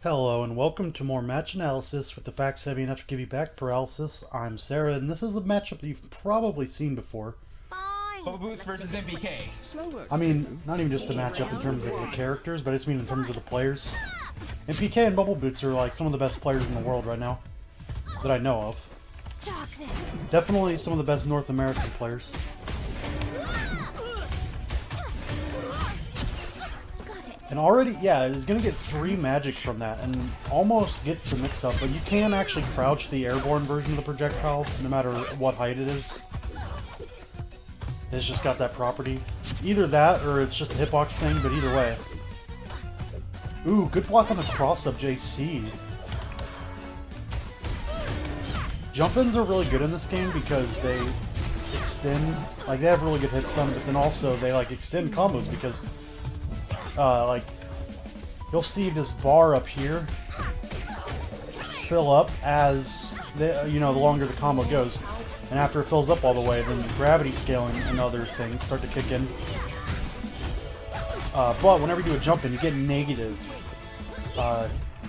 Hello and welcome to more match analysis with the facts heavy enough to give you back paralysis. I'm Sarah and this is a matchup that you've probably seen before. Bubbleboots versus MPK. I mean, not even just the matchup in terms of the characters, but I just mean in terms of the players. MPK and Bubbleboots are like some of the best players in the world right now that I know of. Definitely some of the best North American players. And already, yeah, is going to get 3 magic from that, and almost gets the mix-up, but you can actually crouch the airborne version of the projectile, no matter what height it is. It's just got that property. Either that, or it's just a hitbox thing, but either way. Ooh, good block on the cross-up JC. Jump-ins are really good in this game because they extend, like they have really good hit stun, but then also they like extend combos because like, you'll see this bar up here fill up as the longer the combo goes, and after it fills up all the way, then the gravity scaling and other things start to kick in. But whenever you do a jump in, you get negative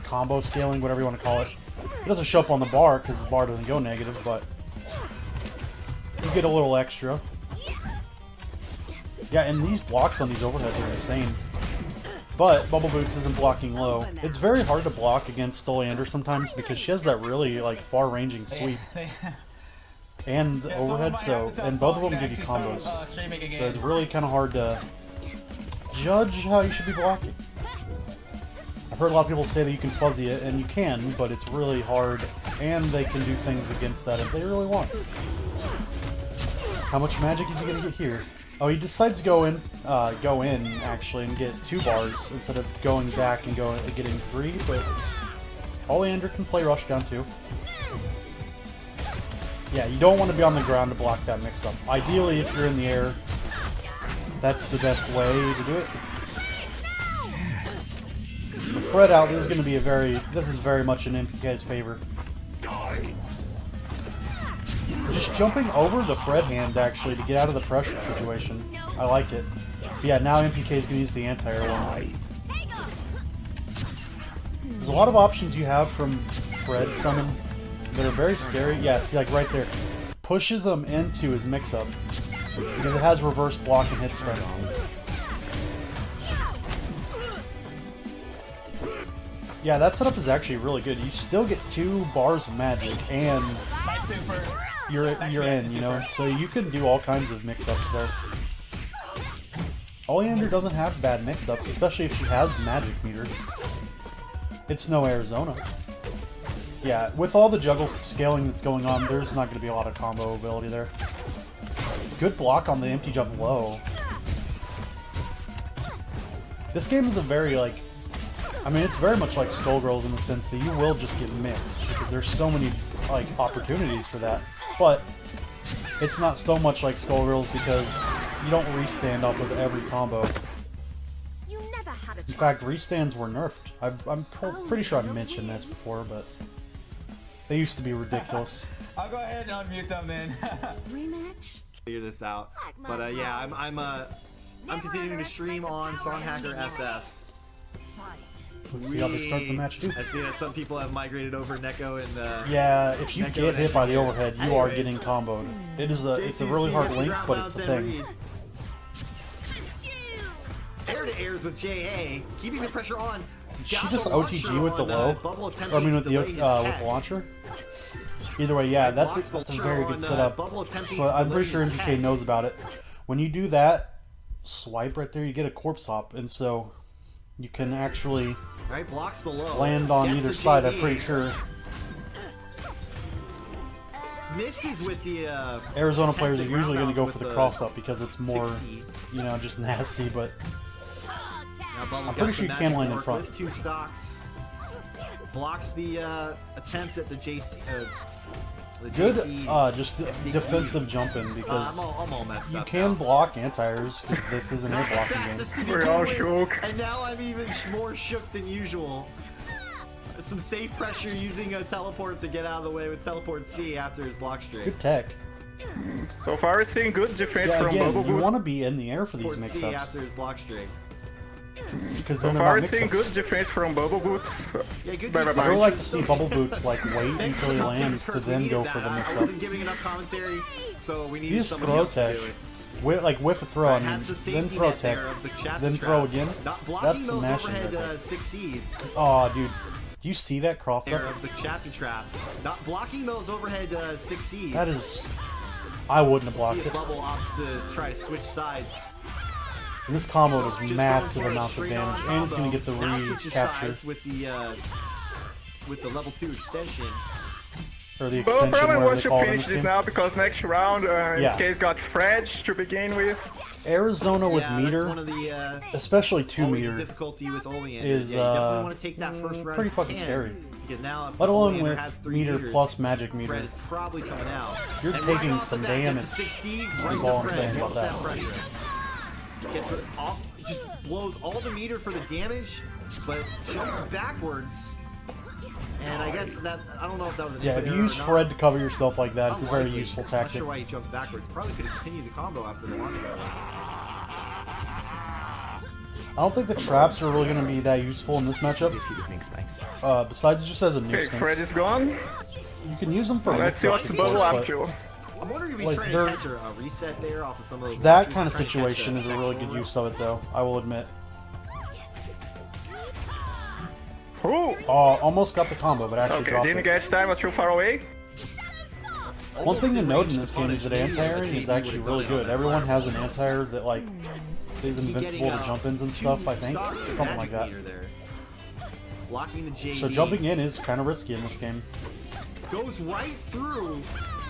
combo scaling, whatever you want to call it. It doesn't show up on the bar because the bar doesn't go negative, but you get a little extra. Yeah, and these blocks on these overheads are insane. But Bubbleboots isn't blocking low. It's very hard to block against Oleander sometimes because she has that really like far-ranging sweep and the overhead. And both of them give you combos. So it's really kind of hard to judge how you should be blocking. I've heard a lot of people say that you can fuzzy it, and you can, but it's really hard, and they can do things against that if they really want. How much magic is he gonna get here? Oh, he decides to go in actually and get 2 bars instead of going back and getting 3. But Oleander can play rush down too. Yeah, you don't want to be on the ground to block that mix-up. Ideally, if you're in the air, that's the best way to do it. The Fred out is going to be this is very much in MPK's favor. Just jumping over the Fred hand, actually, to get out of the pressure situation. I like it. But yeah, now MPK is going to use the anti-air one. There's a lot of options you have from Fred summon that are very scary. Yeah, see, like right there. Pushes him into his mix-up. Because it has reverse block and hit stun. Yeah, that setup is actually really good. You still get 2 bars of magic, and you're in, you know? So you can do all kinds of mix-ups there. Oleander doesn't have bad mix-ups, especially if she has magic meter. It's no Arizona. Yeah, with all the juggle scaling that's going on, there's not going to be a lot of combo ability there. Good block on the empty jump low. This game is a very, like, I mean, it's very much like Skullgirls in the sense that you will just get mixed, because there's so many, like, opportunities for that. But it's not so much like Skullgirls because you don't restand off of every combo. In fact, restands were nerfed. I'm pretty sure I've mentioned this before, but they used to be ridiculous. I'll go ahead and unmute them then. Rematch. Figure this out, but yeah, I'm continuing to stream on Songhacker FF. Let's see how they start the match too. I see that some people have migrated over Neko and yeah, if you get hit by the overhead, you are getting comboed. It's a really hard link, but it's a thing. Air to airs with JA, keeping the pressure on. Did she just OTG with the low? I mean, with the launcher? Either way, yeah, that's a very good setup. But I'm pretty sure MPK knows about it. When you do that swipe right there, you get a corpse hop, and so you can actually blocks the low, land on either side, I'm pretty sure. Misses with the Arizona players are usually going to go for the cross-up because it's more, you know, just nasty, but I'm pretty sure you can land in front. With 2 stocks. Blocks the attempt at the JC. Good, just defensive jumping because I'm all messed you up can now. block anti-airs because this is an air blocking game. We're all shook. And now I'm even more shook than usual. Some safe pressure using a teleport to get out of the way with teleport C after his block streak. Good tech. So far, it's seeing good defense from again, Bubbleboots. you want to be in the air for these Teleport C mix-ups. after his block streak. Because So then they're far, not seeing mix-ups. good defense from Bubbleboots. Yeah, good Bye, bye, defense. bye. I would like to see Bubbleboots like wait Thanks until he for helping lands us to first. We then needed go that. for the I mix-up. wasn't giving enough commentary, so we You needed just somebody throw else to tech. do it. Like whiff a throw, I mean, Has the then safety throw net tech, there of the trap then to throw trap. again. Not blocking That's those smashing overhead right there. 6Cs. Oh, dude, do you see that cross There up? of the chapter trap. Not blocking those overhead 6Cs. That is, I wouldn't have See blocked if it. Bubble opts to try to switch sides. And this combo does Just massive going for a amounts of straight-on damage, and he's gonna combo. get the Now switches recapture sides with the level 2 extension. or the Well, extension, probably whatever wants they to call it in finish this this game. now because next round, Yeah. MPK's got Fredge to begin with. Arizona with Yeah, meter, that's one of the especially 2 always the meter, difficulty with Oleander. is, yeah, you definitely want to take that first round. pretty if you fucking can, scary. Because now if let alone Oleander with has 3 meter meters, plus magic meter. Fred is probably coming out. You're And taking right off some the bat, damage. Gets a 6C That's right all to I'm Fred. saying about Gets that. pressure. Gets it off, just blows all the meter for the damage, but jumps backwards. And I guess that, I don't know if that was an Yeah, input if you error use or not. Fred to cover yourself like that, it's a very Unlikely. useful Not tactic. sure why he jumped backwards. Probably could have continued the combo after the launch. I don't think the traps are really going to be that useful in this matchup. Besides, it just as a Okay, Fred nuisance. is gone. You can use them for Let's see mix-ups, what's of Bubble course, up to. I'm wondering if he's Like, trying they're- to catch a reset there off of some of those that launches, kind of trying to catch situation is a really good second use of it, though. I will admit. Ooh! Oh, almost got the combo, but actually Okay, dropped didn't it. get time, was too far away. One thing to Almost note in in this game range is that to punish anti-airing JB is actually would've really done it on good. that Everyone has fireball. an anti-air that like is Keep invincible getting, to jump-ins and stuff, I think. stocks of Something like magic that. meter there. Blocking the JB. So jumping in is kind of risky in this game. goes right through.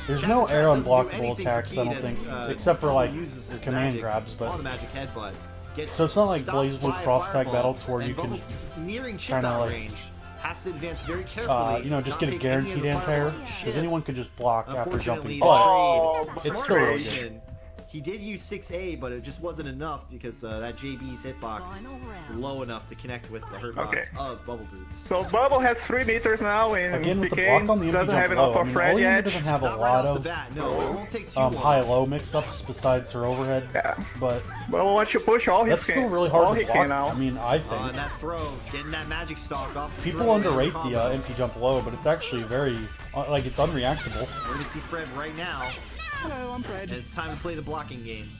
There's Chapter no Trap air doesn't do unblockable anything for attacks, I don't Kate as, think, except for like uses his command magic grabs, on but the magic headbutt. Gets So it's not like stopped BlazBlue by a cross tag fireball, battle to where and you can Bubbles nearing chip kinda, out like, range. Has to advance very carefully. you know, just not get a take any of guaranteed the anti-air, fireballs from because chip. anyone could just block after jumping. Unfortunately, But Oh, the it's trade, still really smart good. motion. He did use 6A, but it just wasn't enough because that JB's hitbox is low enough to connect with the hurt box Okay. of Bubbleboots. So Bubble has 3 meters now in again, with the MPK. block on the empty Doesn't jump have enough low, I for mean, Fred Oleander yet. doesn't have a Not right lot off the of bat. No, it won't take too long. high-low mix-ups besides her overhead, Yeah. but Bubble wants to push all his that's still really all hard he to can block. now. I mean, I And think. that throw, getting that magic stalk off. the People throw, underrate combo. the empty jump low, but it's actually very, like, it's unreactable. We're gonna see Fred right now, Hello, I'm Fred. and it's time to play the blocking game.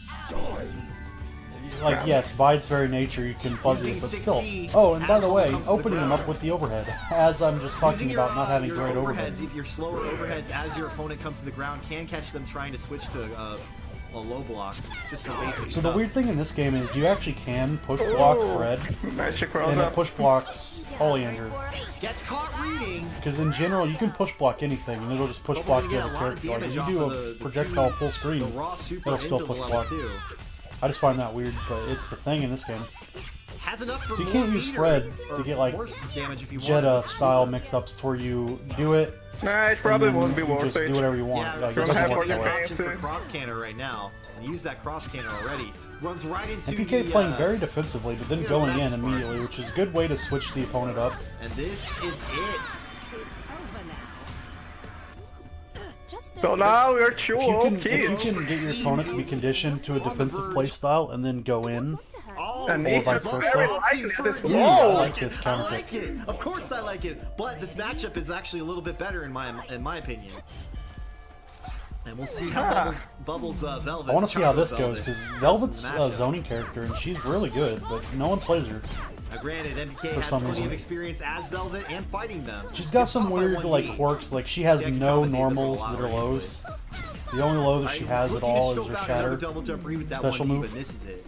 Like, yes, by its very nature, you can fuzzy it, Using but 6C still. Oh, and by as the ball way, comes to the opening them up ground. with the overhead, as I'm just talking Using about not having your great overheads, overhead. your slower overheads as your opponent comes to the ground can catch them trying to switch to a low block. Just some basic So the stuff. weird thing in this game is you actually can push block Oh. Fred, Magic rolls and it up. push blocks Oleander. Gets caught reading. Because in general, you can push block anything, and it'll just push But block we're the gonna other get a lot of character. Like, if damage you off do of a the projectile two- full screen, The raw super it'll still into push the block. level 2. I just find that weird, but it's a thing in this game. Has enough for You more can't use meter, Fred or to get, like, more damage if you want. Jetta-style mix-ups to where you do it, Nah, it probably and then won't be you worth just it. do whatever you want. Yeah, Like, it's it gonna doesn't have work for that your way. fans. option for cross canner right now. And use that cross canner already. Runs right into MPK the, playing very defensively, but then yeah, going that's in smart. immediately, which is a good way to switch the opponent up. And this is it. So now we're two If you old can kids. get your opponent to be conditioned to a defensive playstyle and then go in, Oh, And Or he vice is versa. very likely this Yeah, I wall. like this I counter like pick. it. Of course I like it. But this matchup is actually a little bit better in my opinion. And we'll see how Bubbles Velvet. I want to see how this goes, Velvet because does in Velvet's the a matchup. zoning character, and she's really good, but no one plays her. Now, granted, MPK for has some plenty reason. of experience as Velvet and fighting them. She's got Gets some caught by weird 1D. like quirks, like she has Yeah, I can no commentate this with a normals lot that are of lows. The only low that she has at Looking to all is scope her out another shatter, double jump read with that special 1D, move. but this is it.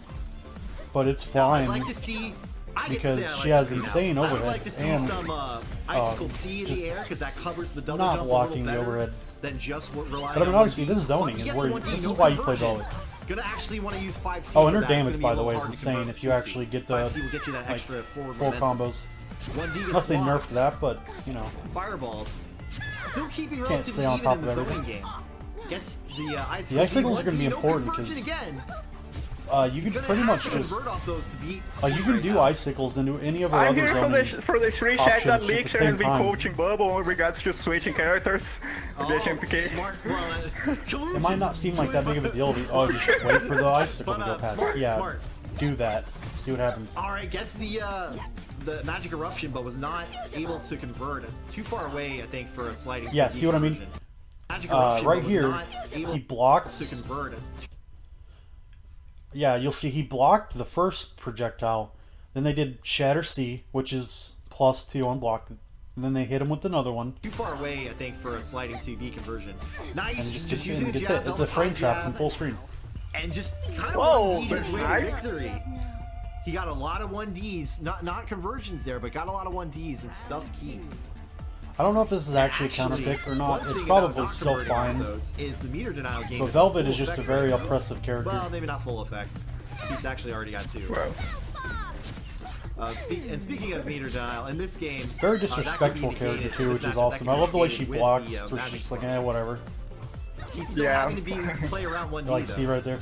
but it's Now, I'd fine. like to see. I get to because say I like she to has see now. insane I would like overheads to see and, some icicle C in just the air because that covers the double not jump blocking a the little better overhead. than just what relying But I mean, on obviously, 1D. this is zoning, But is yes, where 1D, this no is why you play conversion. Velvet. Gonna actually want to use 5C. Oh, and for her that. It's damage, gonna be by a the little way, is hard to insane convert if you to actually 2C. get the 5C will get you that like, extra forward full momentum. combos. 1D gets Unless they nerfed blocked. that, but you know. Fireballs. Still keeping Can't relatively stay on even top in the of zoning everything. game. Gets the icicle. The icicles are D1D, gonna be no important conversion 'cause again. You He's can gonna pretty have much to just convert off those to beat you can right do now. icicles into any of her I'm other here zoning. for the three chat that options at the Leaker same has been time. coaching Bubble in regards to switching characters against MPK. Smart. Well, It might not seem like that big of a deal. To, oh, just wait for the icicle to go past. Smart, Yeah, smart. do that. See what happens. All right, gets the magic eruption, but was not able to convert. Too far away, I think, for a sliding. Yeah, 2D see what I mean? conversion. Magic eruption, Right but was here, not able he blocks. to convert. Yeah, you'll see he blocked the first projectile. Then they did Shatter C, which is +2 on block. And then they hit him with another one. Too far away, I think, for a sliding 2B conversion. Nice, And just just gets using in, the gets jab. hit. It's a frame trap jab, from full screen. and just kind of Whoa, 1D his way to nice. victory. He got a lot of 1Ds, not conversions there, but got a lot of 1Ds and stuffed key. I don't know if this is actually a counter pick or not. one It's thing about probably not still converting on fine. those is the meter denial game. But is Velvet full is just a effect very right now. oppressive character. Well, maybe not full effect. He's actually already got 2. Well, Speaking of meter denial, in this game, Very that could be disrespectful character negated- too, this which is matchup, awesome. that I could love the be way she negated with blocks, the, so she's magic just like, spark. whatever. He's still Yeah. having to play around 1D, You like though. see right there?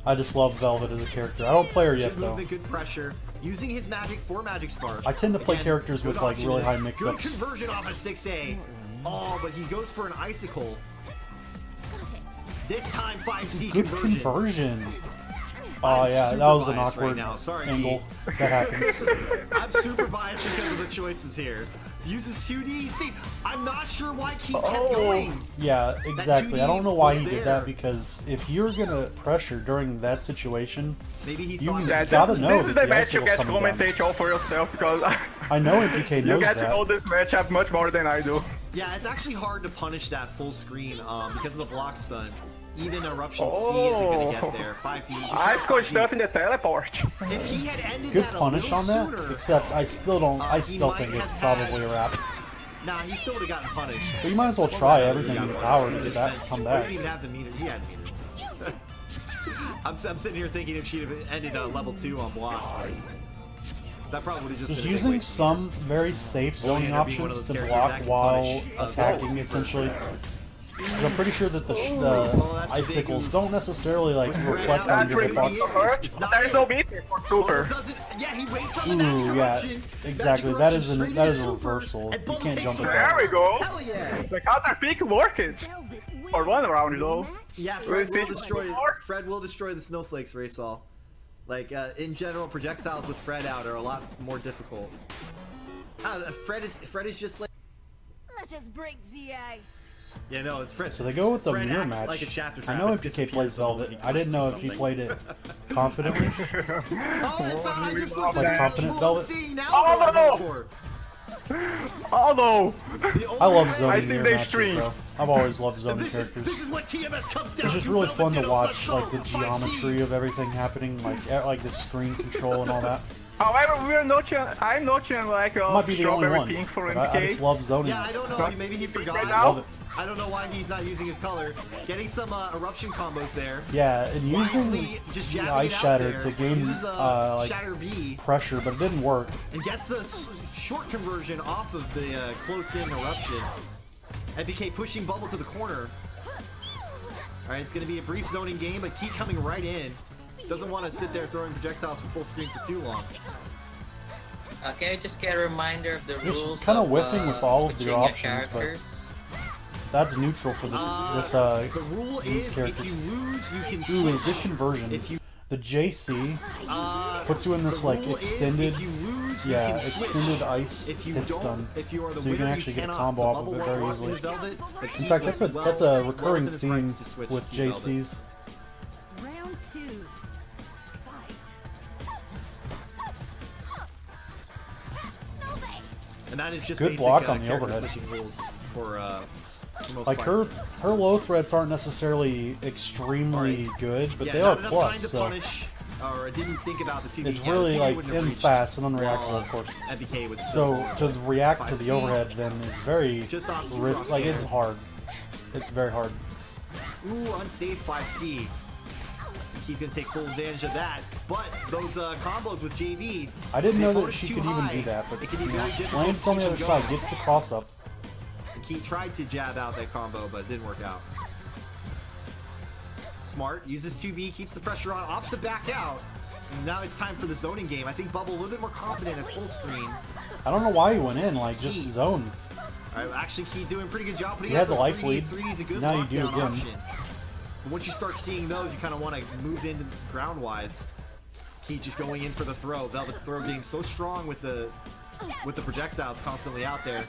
I just love Velvet as a character. I don't play her yet Good though. movement, good pressure. Using his magic for magic spark. I tend to play Again, characters good with like option really is high Good mix-ups. conversion off a 6A. Oh, but he goes for an icicle. This time 5C Good conversion. conversion. Oh I'm yeah, super that was an biased right awkward now. Sorry, angle. That happens. I'm super biased because of the choices here. Uses 2D. See, I'm not sure why Keith kept going. Yeah, exactly. I don't know why he did that there. because if you're gonna pressure during that situation, Maybe he You thought Yeah, that gotta this, know this is that the the match you icicle's get to coming down. commentate all for yourself because I know MPK you knows get to know that. this matchup much more than I do. Yeah, it's actually hard to punish that full screen because of the block stun. Even Eruption C isn't going to get there. 5D. I scored stuff in the teleport. If he had ended Good that a punish little on that, sooner, except I still don't. I he still might think it's have probably had- a wrap. nah, he still would have gotten punished. But you might as well try everything in your power to get that come He back. didn't even have the meter. He had meter. I'm sitting here thinking if she'd have ended level 2 on block, that probably would have just Just been a big using waste. some very safe zoning Oleander being one of options those to characters block that can while punish, attacking, super. essentially. 'Cause I'm pretty sure that the that's a big icicles move. don't necessarily like reflect on That's your really hitbox. weird. It's not There's it. no beating for Well, super. doesn't, yeah, he waits on the magic Ooh, yeah, eruption. exactly. Magic That eruption is a straight that into is a super, reversal. and You Bubble can't takes jump him it There down. we go. Hell yeah! The counter pick worked. For one round though. Yeah, We'll Fred will see. destroy. Fred will destroy the snowflakes, race all. Like in general, projectiles with Fred out are a lot more difficult. Fred is just like. Let us break the ice. Yeah, no, it's Fred. So they go with the Fred mirror acts match. like a chapter I trap know and MPK disappears plays the moment Velvet. he I didn't know clicks if he or played it confidently. Oh, it's I just looked Like at confident the Velvet? seeing now. Oh, what I'm no! going for. Oh no! The I love only zoning I see mirror they matches, stream. bro. I've always loved zoning This characters. is what TMS comes down It's just to. really Velvet fun to Dittos, watch, let's like the go. 5C. geometry of everything happening, like the screen control and all that. However, I'm not like I might be the only strawberry one. pink for but I MPK. just love zoning. Yeah, I don't know. Sorry. Maybe he forgot. Right I now? love it. I don't know why he's not using his color. Getting some eruption combos there. Yeah, and using Wisely just the jabbing ice it out shatter there. to gain Uses, like shatter B pressure, but it didn't work. and gets the short conversion off of the close-in eruption. MPK pushing Bubble to the corner. All right, it's going to be a brief zoning game, but Keith coming right in. Doesn't want to sit there throwing projectiles from full screen for too long. Can I just get a reminder of the Just rules? kinda whiffing with all of switching your your options, but- characters? That's neutral for this. The rule these is characters. if you lose, you can Ooh, switch. good conversion. If you The JC puts you in this the like rule is extended, if you lose, you yeah, can switch. extended ice If you hit don't, stun. if you are the So you can winner, actually get a cannot. combo So off of Bubble it was very locked easily. in Velvet, but In Keith fact, was that's a recurring within his rights theme to switch with to Velvet. JCs. Round 2. Fight. And that is just Good basic, block on the character overhead. switching rules for most Like fighters. her low threats aren't necessarily extremely good, but Yeah, they not are enough time plus. to So punish, or didn't think about the TD. it's Yeah, really the TD like wouldn't have in reached fast and unreactable, while of course. MPK was So to react to 5C. the overhead then is very Just off super risk. Like rock it's there. hard. It's very hard. Ooh, unsafe 5C. He's gonna take full advantage of that. But those combos with JB, I didn't the know that opponent's she too could even high. do that, but It can be you know, very difficult lands to on the keep other them side, going. gets the cross up. He tried to jab out that combo, but it didn't work out. Smart, uses 2B, keeps the pressure on, opts to back out. And now it's time for the zoning game. I think Bubble a little bit more confident at full screen. I don't know why he went in, like just Key. zone. All right, actually, Key doing a pretty good job putting You out had the those life 3Ds. lead. 3D's a good Now you do lockdown again. option. And once you start seeing those, you kind of want to move into ground-wise. Keith just going in for the throw. Velvet's throw being so strong with the projectiles constantly out there.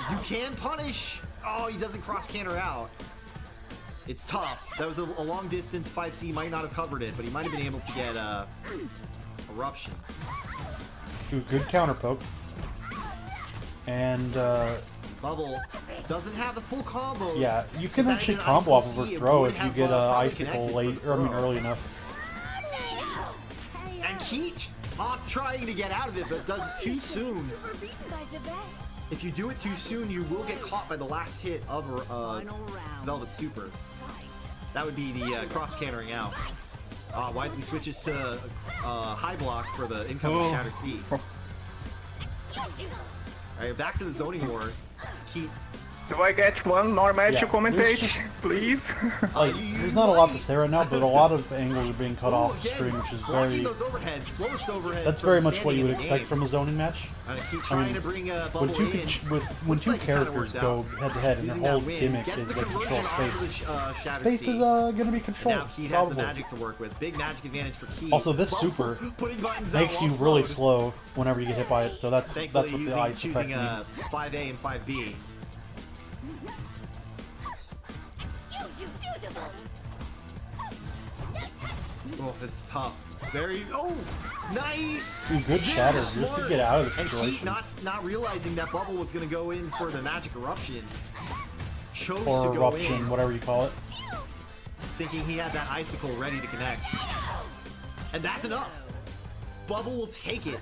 You can punish. Oh, he doesn't cross canter out. It's tough. That was a long distance. 5C might not have covered it, but he might have been able to get eruption. Ooh, good counter poke. And Bubble doesn't have the full combos. yeah, you can If actually that had an combo off icicle of C, her it throw would if you have, get probably icicle connected late, for or I mean throw. early enough. And Keith trying to get out of it, but does it too soon. If you do it too soon, you will get caught by the last hit of Velvet Super. That would be the cross cantering out. Wisely switches to high block for the incoming Shatter C. Alright, back to the zoning war. Keith. Do I get one more match to Yeah, commentate, there's just- please? Like, there's not a lot to say right now, but a lot of angles are being cut off the Again, screen, which is blocking very. those overheads, slowest overhead That's from very much what standing you would in the expect game. from a zoning match. Keep trying to bring Bubble When two, in. when Looks two like it kinda characters worked go out. head to head, and Using their whole that win, gimmick gets is the they control conversion off space. of the Shattered Space C. is going to be And controlled. now Keith has the Probably. magic to work with. Big magic advantage for Keith. Also, this Bubble super putting buttons out makes you while really slowed. slow whenever you get hit by it, so that's what Thankfully, the ice effect choosing means. 5A and 5B. Oh, this is tough. Very. Oh, nice. Ooh, good Very shatter just to smart. get out of the And Keith situation. not realizing that Bubble was going to go in for the magic eruption. Chose Or to go eruption, in, whatever you call it. thinking he had that icicle ready to connect. And that's enough. Bubble will take it.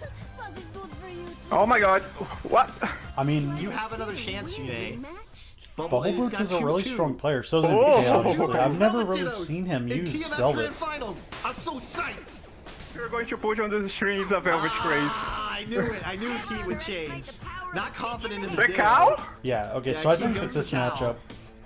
Oh my god, what? I mean, You have another chance, Shine. Bubbleboots is a really strong player, so is Oh. MPK, obviously. I've never Velvet really Dittos seen him in use TMS Velvet. Grand Finals. I'm so psyched. You're going to push on the strings of Velvet Craze. I knew it. I knew T would change. Not confident in the The Ditto. cow? Yeah, okay, Yeah, so I King think that goes this for Cal. matchup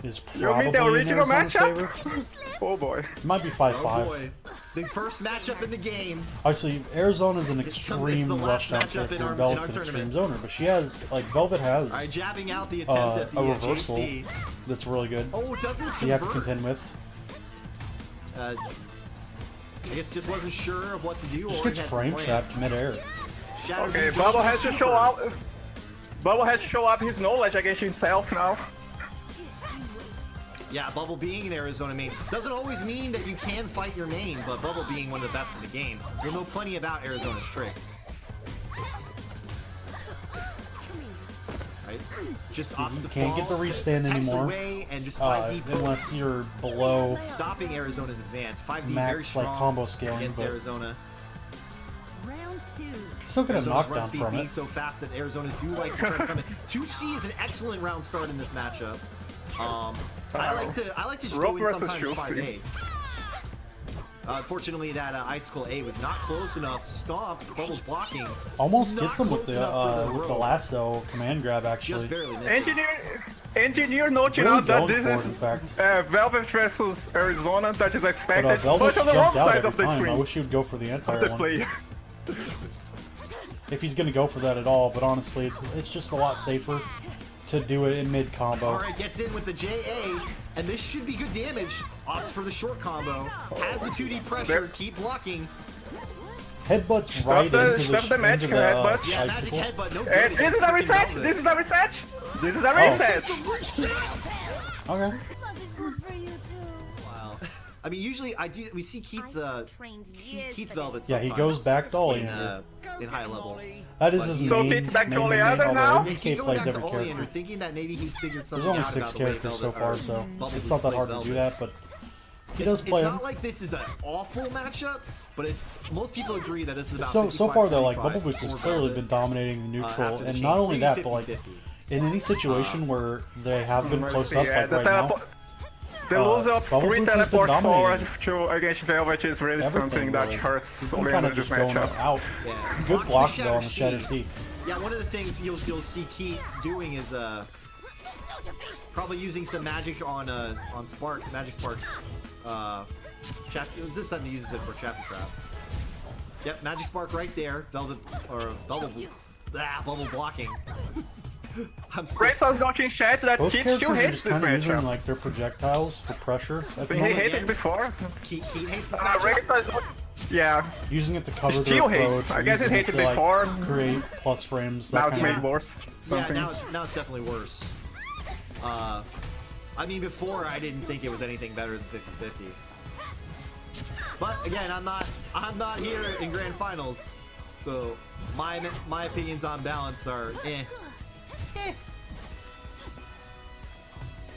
is You probably mean the in original Arizona's matchup? favor. Oh boy. It might be 5-5. Oh boy. The first matchup in the game. Obviously, Arizona's an It's the extreme last rushdown matchup in character, our- and in our Velvet's an extreme tournament. zoner, but she has, like, Velvet has Alright, jabbing out the attempt at the a reversal JC. that's really good. Oh, it doesn't convert. You have to contend with. I guess just wasn't sure of what to do. Just or gets he had some frame plans. trapped midair. Shadow Okay, Beam Bubble goes has for to show super. up. Bubble has to show up his knowledge against himself now. Yeah, Bubble being an Arizona main doesn't always mean that you can fight your main, but Bubble being one of the best in the game, you'll know plenty about Arizona's tricks. Right? Just opts to can't fall, get the restand text anymore. away, and just 5D Unless pokes, you're below stopping Arizona's advance. 5D max, very strong like, combo scaling, against but- Arizona. Round 2. still get a Arizona's run knockdown speed from being it. so fast that Arizona's do like to try to come in. 2C is an excellent round start in this matchup. I like to just Rope go in versus sometimes Chelsea. 5A. Unfortunately, that icicle A was not close enough. Stomps, Bubble's blocking. Almost Not gets him with close the enough for with the rope. lasso command grab, Just actually. barely missed it. Engineer noting Really out that going this for it, is in fact. Velvet versus Arizona that is expected, But Velvet's on the wrong jumped out side every of the time. I screen wish he would go for the of entire the one. player. If he's going to go for that at all, but honestly, it's just a lot safer to do it in mid combo. Alright, gets in with the JA, and this should be good damage. Opts for the short combo. Has the 2D pressure, keep blocking. Headbutts right stuff the magic headbutt. Yeah, magic icicle. headbutt, no good. And this is a against reset! freaking This is a reset! This is a Oh. reset! Okay. Wow. I mean, usually we see Keith's Velvet. Yeah, he sometimes goes back to in, Oleander. In high level. That is But his he's- So main, Pete's back to main Oleander although now? Keep MPK going plays back to every Oleander, character. thinking that maybe he's figured There's something only out 6 about the way characters so Velvet, far, or so Bubbleboots it's not that plays hard to Velvet. do that, but he does play It's him. not like this is an awful matchup, but it's most people agree that this is about So far though, like 55-45 Bubbleboots has for clearly Velvet. been dominating the neutral, After the and change. not only Maybe that, but like 50-50. in any situation where they have been Let's close see, to us, like the right now, teleport. The loss of Bubbleboots 3 has been teleport forward dominating to against Velvet is really everything something that really. hurts He's been kind Oleander of this just going matchup. out. Yeah. Good Blocks block the though on the Shatter Shatter C. C. Yeah, one of the things you'll see Keith doing is probably using some magic on Sparks, Magic Sparks. This time he uses it for Chapter Trap. Yep, Magic Spark right there. Velvet or Bubble blocking. I'm sick. Grace was got in chat that Both Keith still characters are hates just this kind of using matchup. like their projectiles for pressure. At the He moment. hated before. Keith hates this Grace matchup. Yeah. Using it to cover It their still approach. hates. I or guess it using hated to, like, before. create plus frames. Now That it's kind made of, worse. Something. Yeah, now it's definitely worse. I mean, before I didn't think it was anything better than 50-50. But again, I'm not here in grand finals, so my opinions on balance are eh.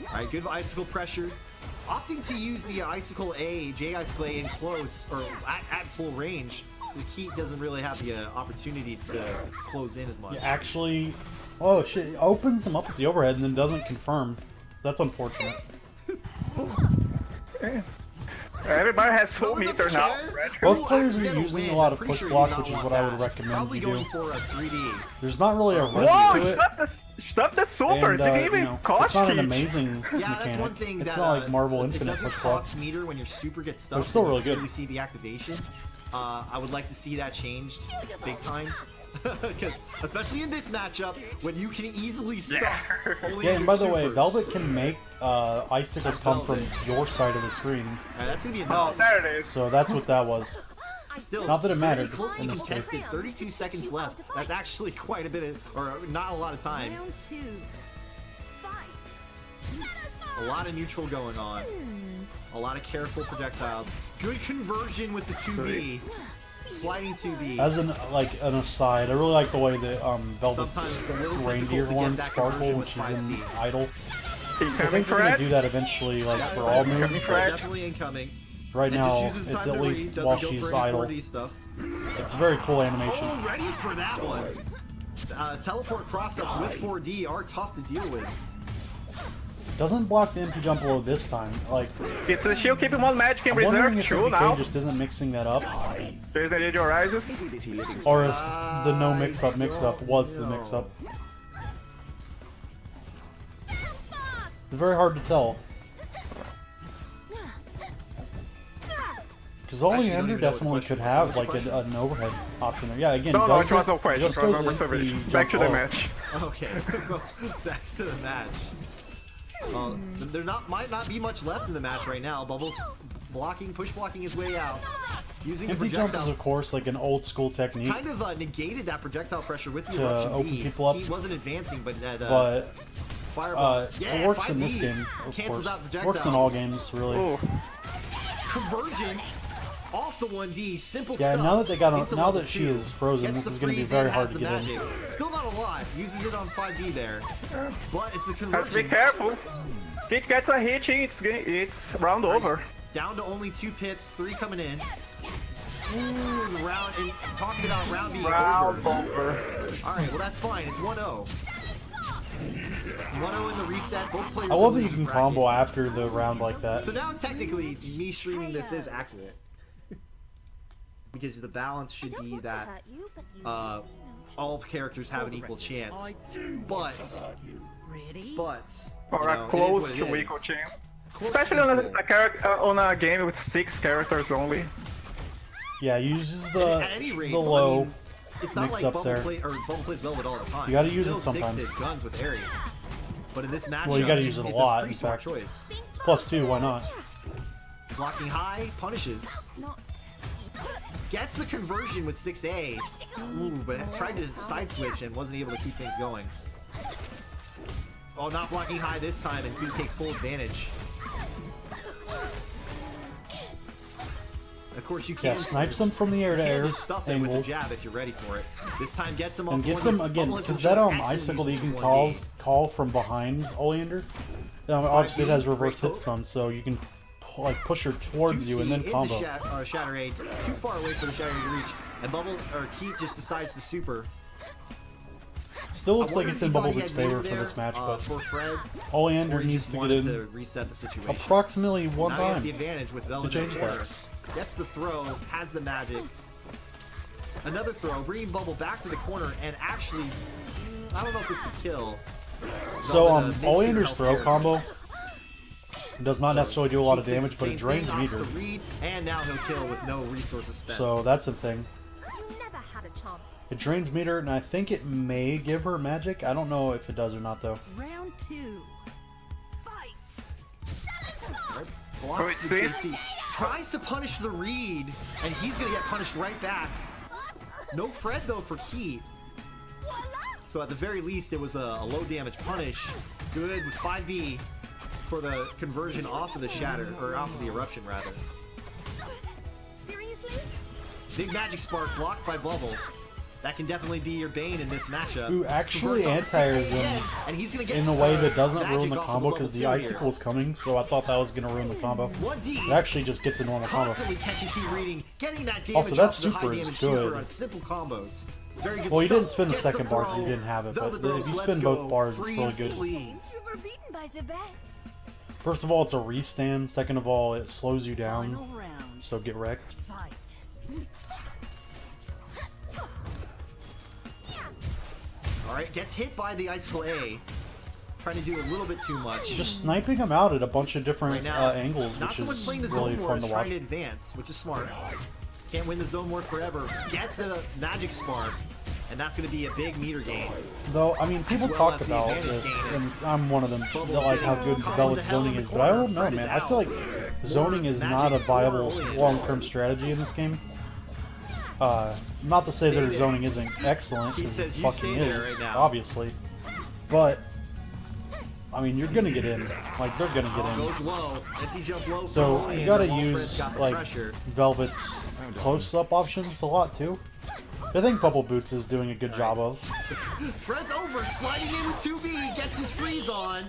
All right, good icicle pressure. Opting to use the icicle A, J icicle A in close or at full range, the Keat doesn't really have the opportunity to close in as much. Yeah, actually, oh shit! It opens him up at the overhead and then doesn't confirm. That's unfortunate. Everybody has full meter now. Both players are using a lot of push block, which is what I would recommend Probably you going do. for a 3D. There's not really a Whoa! resin to it. Stop the super! And, It didn't even you know, cost it's not an Keat. amazing Yeah, mechanic. that's one thing It's that not like Marvel it Infinite doesn't push block. cost meter when your super gets stuck. it's still and really you good. clearly see the activation. I would like to see that changed big time. Because especially in this matchup, when you can easily stop. Only Yeah, and your by the way, supers. Velvet can make icicles come from your side of the screen. Alright, that's gonna be Oh, enough. there it is. So that's what that was. Still, Not that it mattered closely in this contested. 32 seconds left. That's actually quite a bit of, or not a lot of time. Round 2. Fight. A lot of neutral going on. A lot of careful projectiles. Good conversion with the 2B. Sliding 2B. As an aside, I really like the way that Velvet's Sometimes it's a little difficult reindeer to get horns that sparkle, conversion which with is in 5C. idle. I Incoming think they're gonna threat. do that eventually, like Yeah, for all incoming moves. threat, definitely incoming. Right And just now, uses it's time at to read, least doesn't while go she's for any idle. 4D stuff. It's a very cool animation. Oh, ready for that one. Teleport cross-ups with 4D are tough to deal with. Doesn't block the MP jump blow this time. Like, It's a shield keeping one magic in I'm wondering reserve. if True MPK now. just isn't mixing that up, There's the Ninja Rises. or is the no mix-up was the mix-up. It's very hard to tell. Because Actually, don't Oleander even know what the definitely question could was. have What's like the an overhead option there. Yeah, again, No, does it was it, no question. It just was goes no into observation. the Back to jump the low. match. Okay, so back to the match. There might not be much left in the match right now. Bubbles push blocking his way out. Using the MP jump is, projectile. of course, like an old school technique, Kind of negated that projectile pressure with the To eruption open B. people up. He wasn't advancing, but that but fireball. it works in this 5D game, of cancels course. out projectiles. Works in all games, really. Ooh. Conversion off the 1D, simple Yeah, stuff. now that they got into now level that she 2. is frozen, Gets this the is going to be freeze very and hard has to the get in. magic. Still not a lot. Uses it on 5D there, but it's a Have to be conversion. careful. Keat gets a hit, it's round over. Down to only 2 pips, 3 coming in. Ooh, the round, and talking about round being Round over. over. Alright, well that's fine, it's 1-0. 1-0 in the reset, both players I love in that you the can bracket. combo after the round like that. So now technically, me streaming this is accurate. Because the balance should be that all characters have an equal chance. But, Ready? Or you know, a it is close what it to is. equal chance. Close Especially to on equal. on a game with 6 characters only. Yeah, uses At the any rate, the I low. mean, it's not mix like up Bubble there. plays Velvet all the time. You gotta He use it still sticks to sometimes. his guns with Aerie. But in this matchup, Well, you gotta use it a it's lot, pretty in smart fact. choice. It's +2, why not? Blocking high, punishes. Not. Gets the conversion with 6A. Ooh, but tried to side switch and wasn't able to keep things going. Oh, not blocking high this time, and he takes full advantage. Of course, you can Yeah, snipes them from the air to you can air just stuff it with angle. the jab if you're ready for it. This time gets him And off gets one. him again, Bubble has because been that showing excellent icicle that you usage can in 1D. call from behind Oleander. Obviously, it 5D, has reverse great hit stun, so you can like push her towards you and then into combo. Shatter Aid, too far away for the Shatter Aid to reach, and Keat just decides to super. Still looks I like wonder it's if in he thought he Bubblebeats' had favor meter for this there, match, but for Fred, Oleander or he needs just to get wanted in to reset the situation. approximately one Now he has time. the advantage with Velvet to in the change corner. that. Gets the throw, has the magic. Another throw, bringing Bubble back to the corner, and actually, I don't know if this could kill. So, Velvet, mid-tier Oleander's health throw here. combo does not necessarily do a lot of Keith thinks damage, the but it same drains thing, opts meter. to read, and now he'll kill with no resources spent. So that's the thing. You never had a chance. It drains meter, and I think it may give her magic. I don't know if it does or not, though. Round 2. Fight. Blocks Wait, the see? JC. Tries to punish the read, and he's gonna get punished right back. No Fred though for Keith. So at the very least, it was a low damage punish. Good with 5B for the conversion off of the shatter, or off of the eruption rather. Seriously? Big magic spark blocked by Bubble. That can definitely be your bane in this matchup. Who actually Converts on anti-airs 6 him again, and he's gonna get in a way that doesn't magic ruin the off of combo Bubble because the too here. icicle's coming, so I thought that was going to ruin the combo. 1D. It actually just gets a normal combo. Constantly catching key reading, getting that damage Also, that off the high super is damage good. super on simple combos. Very good Well, he stuff. didn't spin the Gets second bar because throw. he didn't have it, but Velvet if Rose, you let's spin both go. bars, it's really Freeze, good. please. You were beaten by the best. First of all, it's a restand. Second of all, it slows you down, Final round. so get wrecked. Fight. Alright, gets hit by the Icicle A. Trying to do a little bit too much. Just sniping him out at a bunch of different Right now, angles, not which so much is playing the really zone war fun as to trying watch. to advance, which is smart. Can't win the zone war forever. Gets the magic spark, and that's going to be a big meter gain. Though, I mean, people well talk as the about advantage this, gainers. and I'm one of them that Bubbles like how getting good calmed Velvet to hell zoning in the is, but I don't corner. know, Fred man. is I feel like out. zoning is Magic not a viable for Oleander. long-term strategy in this game. Not to say Stay their there. zoning isn't excellent, He because it says you fucking stay there is, right now. obviously. But, I mean, you're gonna get in. Like, they're gonna get in. Goes low. Empty jump low. So, for you Oleander. gotta While use, Fred's got the like, pressure. Velvet's close-up options a lot, too. I think Bubbleboots is doing a good job of. Fred's over, sliding in with 2B, gets his freeze on.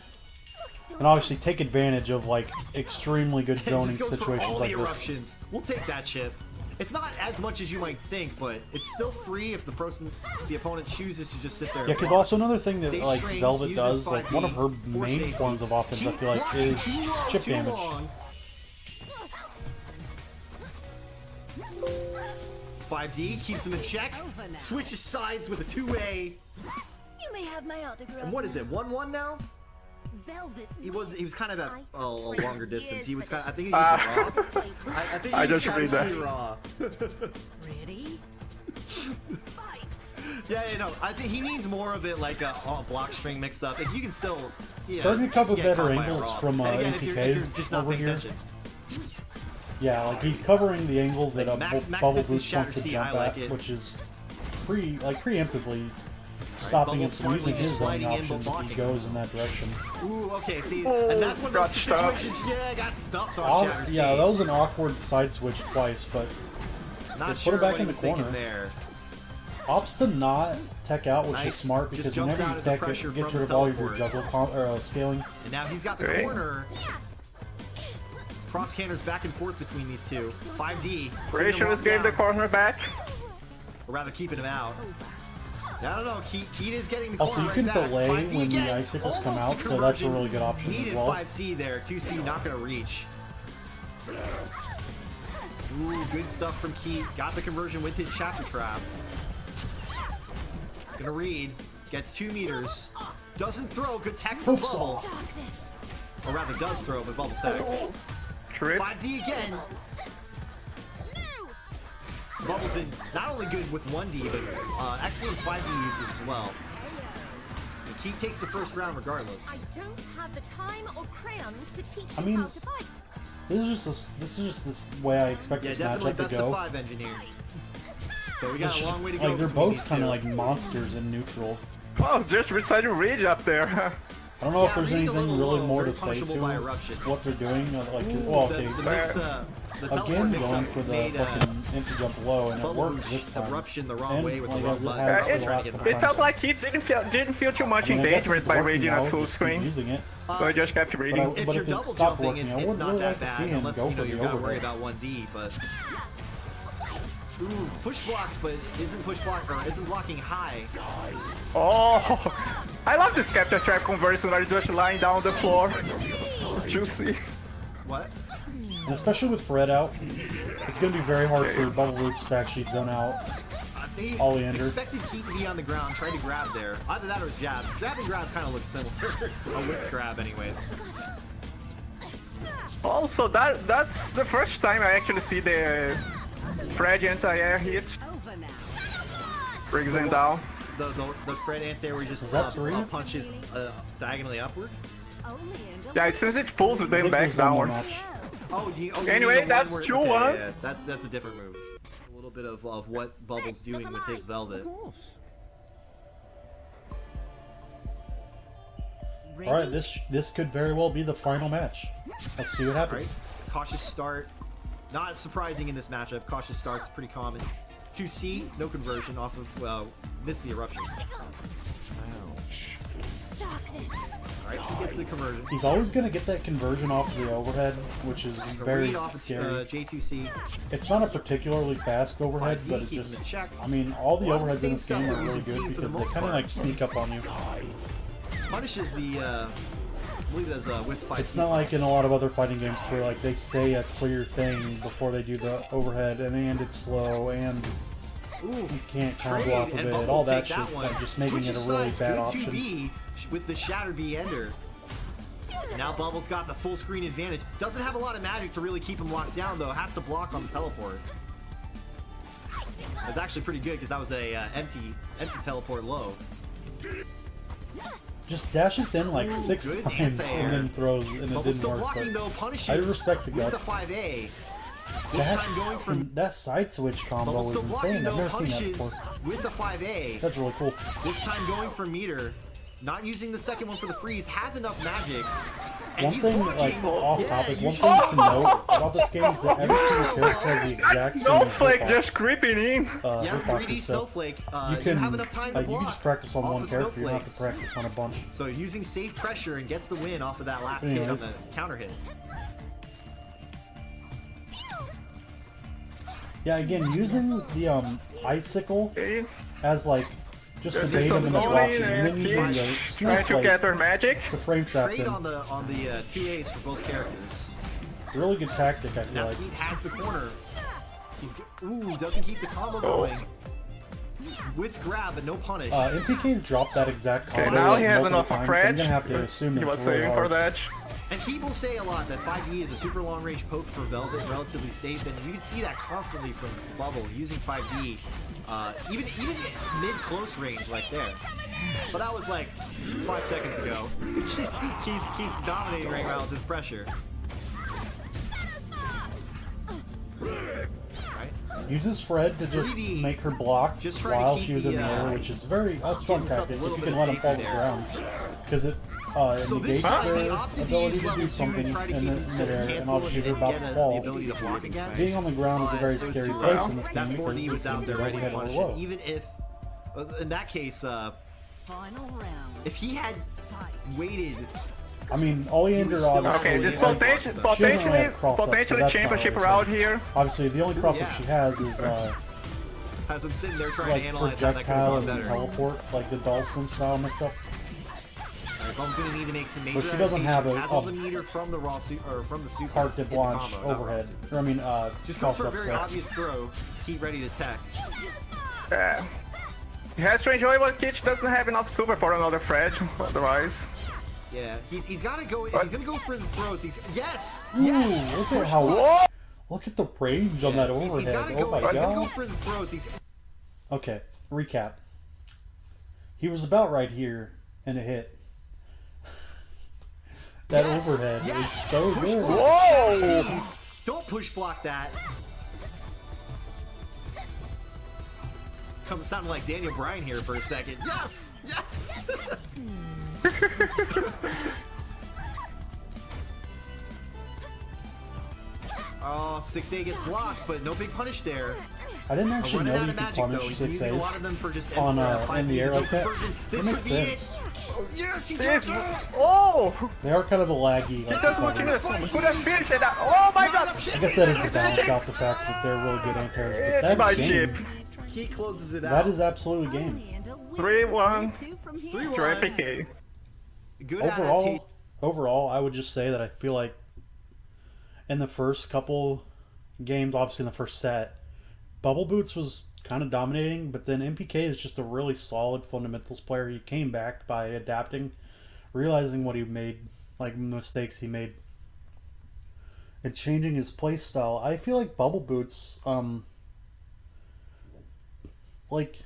And obviously take advantage of, like, extremely good And zoning just goes for situations all like the this. eruptions. We'll take that chip. It's not as much as you might think, but it's still free if the opponent chooses to just sit there. Yeah, because also another thing that Sage like Strings Velvet uses does, like 5D one of her for main safety. forms of offense, I Keep feel like, blocking is too long, chip too damage. long. 5D keeps him in check. Over now. Switches sides with a 2A. You may have my autograph. And what is it? 1-1 now? Velvet. He was kind of at a longer distance. He was kind of, I think he Years used raw. I think I he was just trying to read see that. raw. Ready? Fight. Yeah, no, I think he needs more of it like a block string mix up. Like, you can still Starting to cover get better caught by a angles raw. from, And again, if you're MPKs just not over paying here. attention. Yeah, like he's covering the angle that Like, max Bubble distance Boots shatter wants to C, jump I like at, it. which is preemptively stopping Bubble it from using smartly his zoning sliding in, options if he blocking. goes in that direction. Ooh, okay, see, Oh, and that's one of those got stuffed. situations. Yeah, got stuffed on Shatter C. Yeah, that was an awkward side switch twice, but Not put it sure back what in he the was thinking corner. there. opts to not tech out, which is Nice. smart Just because jumps whenever out you of the tech, pressure it gets from rid the of all of your teleport. juggle scaling. And now he's got the Great. corner. Cross cannons back and forth between these two. 5D. Pretty sure this gave the corner back. Or rather, keeping him out. I don't know. Keat is getting the Also, corner you can right back. delay 5D when the again. icicles come Almost out, so that's a conversion. really good option as Needed well. 5C there. 2C not going to reach. Ooh, good stuff from Keat. Got the conversion with his chapter trap. Gonna read. Gets 2 meters. Doesn't throw. Good tech from Oops. Bubble. Darkness. Or rather, does throw, but Bubble techs. Trip. 5D again. Bubble's been not only good with 1D, but excellent 5D usage as well. And Keat takes the first round regardless. I don't have the time or crayons to teach I you mean, how to fight. This is just this way I expect Yeah, this definitely matchup to best of go. 5 engineer. So we got It's a long way to just- go. like they're between both these kind of two. like monsters in neutral. Oh, just recited Ridge up there. I don't know if Yeah, there's reading a anything little really low, more very to say punishable to by eruption. what they're doing. Like, Ooh, well, the okay, mix, the teleport again mix going up for the made fucking empty jump low, and it worked Bubbleboots this time. eruption the wrong And, way with the like, wrong as it button. has for Trying the to last get couple back. It sounds like he didn't feel too much I mean, I guess engagement it's by working reading now, at full just keep screen. using it. So I just kept reading. If But you're if it double stopped jumping, working, I it's would not really that like to bad see him unless go you know for you the gotta worry overhead. about 1D. But ooh, push blocks, but isn't blocking high. Oh, I love this capture trap conversion where it's just lying down on the floor. Juicy. What? And especially with Fred out, it's going to be very hard for Bubbleboots to actually zone out. They Oleander. expected Keat to be on the ground, trying to grab there. Either that or jab. Jab and grab kind of looks similar. A whip grab, anyways. Also, that's the first time I actually see the Fred anti-air hit. Over now. Brings him down. The Fred anti where he just Is that three? punches diagonally upward. Only in Yeah, it seems it pulls them I think back there's one more downwards. match. you Anyway, mean the that's one 2-1. Yeah, that's a different move. A little bit of what Bubble's doing with his Velvet. All right, this could very well be the final match. Let's see what All happens. right, cautious start. Not surprising in this matchup. Cautious start's pretty common. 2C, no conversion off of, well, missed the eruption. Darkness. Alright, he gets the conversion. He's always going to get that conversion off the overhead, which is very Read off scary. J2C. It's not a particularly fast overhead, 5D, but it keep him just... in check. I mean, all the A lot of the overheads in this same game stuff are that really we've seen good for the because they most kind of part. like sneak up on you. Punishes the, I believe that's with 5C. It's not like in a lot of other fighting games where like they say a clear thing before they do the overhead, and it's slow, and you can't combo off of and it, Bubble all that take shit, one. like, just making it Switches a really sides, bad good option. 2B with the Shatter B ender. Now Bubble's got the full screen advantage. Doesn't have a lot of magic to really keep him locked down though. Has to block on the teleport. That's actually pretty good because that was a empty teleport low. Just dashes in like Ooh, 6 good times anti-air. and then throws, and it Bubble's didn't still work. blocking But though. Punishes I respect the with the guts. 5A. This time going from that side switch combo Bubble's was still blocking insane. I've though. never seen that Punishes before. with the 5A. That's really cool. This time going for meter. Not using the second one for the freeze. Has enough magic. And One he's thing, blocking. like, off Yeah, topic, you one should- thing to note about this game is that every single character has the exact same Snowflake hitbox. just creeping in. Yeah, Hitboxes, 3D so Snowflake. you can have enough time to you block can just practice on off one of character. You don't have to Snowflakes. practice on a bunch. So using safe pressure and gets the win off of that last hit on Anyways. the counter hit. Yeah, again, using the icicle Okay. as like just There's evade some them in the slowing option, and then and using the keep trying to snowflake get her magic. to frame trap Trade them. on the 2As for both characters. Really good tactic, I feel Now like. Pete has the corner. Doesn't keep the combo Oh. going. With grab but no punish. MPK's dropped that exact combo. Okay, now he like, has multiple enough times, so I'm French. gonna have to assume He it's was really saving hard. for that. And people say a lot that 5D is a super long range poke for Velvet, relatively safe, and you can see that constantly from Bubble using 5D, even mid close range right there. But that was like 5 seconds ago. he's dominating right now with this pressure. Right. Uses Fred to just 3D, make her block just trying to while keep she was in the, the air, which is that's fun himself a tactic. If little you bit can of let him fall to safety the there. ground, because it So negates this time he their opted to ability use to level do 2 to something try to in keep midair, and cancel obviously they're and about get to the fall. ability to block again. Being on the ground is a very It was scary too place low. in this game That because 4D you was out can there be ready to overhead or punish low. it. Even if, in that case, Final round. if he had Fight. waited, I mean, Oleander still- obviously... Okay, this She doesn't potentially have cross-up, so potentially that's not championship what I'm route saying. here. Obviously, the only cross-up Yeah. she has is has him sitting there trying like to analyze how that could have projectile gone and better. teleport, like the Dawson style mix-up. Alright, Bum's gonna need to make some major But she doesn't have adaptations. Has all the a meter from the raw suit or from the super. Carte de in the blanche combo, not raw overhead. super. Or, I mean, Just goes for a cross-up very set. obvious throw. Heat ready to tech. Yeah. He has to enjoy what Kitch doesn't have enough super for another Fred, otherwise. Yeah, he's got to go. If he's gonna go for the throws, yes, Ooh, yes. look at how... Look at the range on that He's overhead. gotta Oh go. my If he's gonna go god. for the throws. Okay, recap. He was about right here, and it hit. That Yes, overhead yes. is so Push good. block. Whoa! Don't push block that. Sounded like Daniel Bryan here for a second. Yes, yes. Oh, 6A gets blocked, but no big punish there. I didn't actually Running know out you of could magic though. punish He's 6 using a lot of A's them for just on five in the Ds air with like that. conversion. This That could makes be sense. it. Yes, he This, jumps up. oh! They are kind of a laggy. He Like, doesn't want you recovery. to could have finished it. Oh my god! I guess that is to balance out the fact that they're really good anti-airs. It's But my that's chip. game. He closes it out. That is absolutely game. Oleander wins 3-1. 2 from here. 3-1. To MPK. Good adaptation. Overall, I would just say that I feel like in the first couple games, obviously in the first set, Bubbleboots was kind of dominating, but then MPK is just a really solid fundamentals player. He came back by adapting, realizing what he made, like mistakes he made, and changing his play style. I feel like Bubbleboots, like,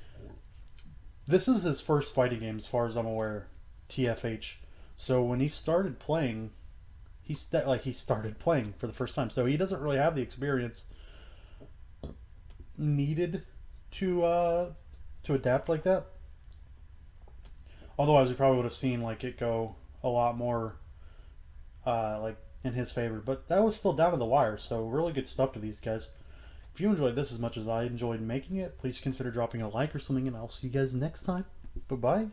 this is his first fighting game as far as I'm aware, TFH. So when he started playing, he started playing for the first time, so he doesn't really have the experience needed to adapt like that. Otherwise, we probably would have seen like it go a lot more like in his favor. But that was still down to the wire, so really good stuff to these guys. If you enjoyed this as much as I enjoyed making it, please consider dropping a like or something, and I'll see you guys next time. Bye-bye.